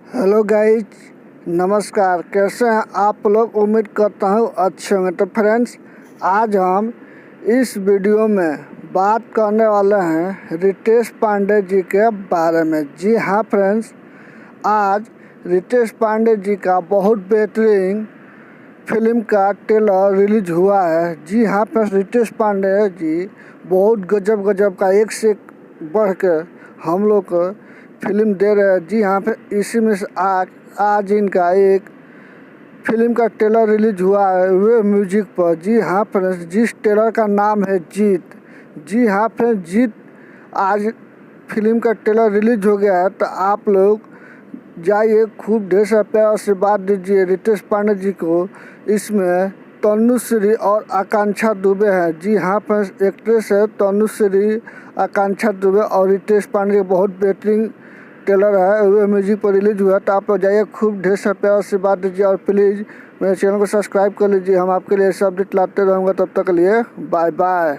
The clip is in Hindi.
हेलो गाइज, नमस्कार। कैसे हैं आप लोग? उम्मीद करता हूँ अच्छे होंगे। तो फ्रेंड्स, आज हम इस वीडियो में बात करने वाले हैं रितेश पांडे जी के बारे में। जी हाँ फ्रेंड्स, आज रितेश पांडे जी का बहुत बेहतरीन फिल्म का ट्रेलर रिलीज हुआ है। जी हाँ फ्रेंड्स, रितेश पांडे जी बहुत गजब का एक से बढ़ के हम लोग को फिल्म दे रहे हैं। जी हाँ, फिर इसी में से आज इनका एक फिल्म का ट्रेलर रिलीज हुआ है वे म्यूजिक पर। जी हाँ फ्रेंड्स, जिस ट्रेलर का नाम है जीत। जी हाँ फ्रेंड्स, जीत आज फिल्म का ट्रेलर रिलीज हो गया है। तो आप लोग जाइए, खूब ढेर सारा प्यार आशीर्वाद दीजिए रितेश पांडे जी को। इसमें तनुश्री और आकांक्षा दुबे हैं। जी हाँ फ्रेंड्स, एक्ट्रेस है तनुश्री, आकांक्षा दुबे और रितेश पांडे। बहुत बेहतरीन ट्रेलर है वे म्यूजिक पर रिलीज हुआ। तो आप लोग जाइए, खूब ढेर सारा प्यार आशीर्वाद दीजिए और प्लीज़ मेरे चैनल को सब्सक्राइब कर लीजिए। हम आपके लिए सब अपडेट लाते रहूँगा। तब तक के लिए बाय बाय।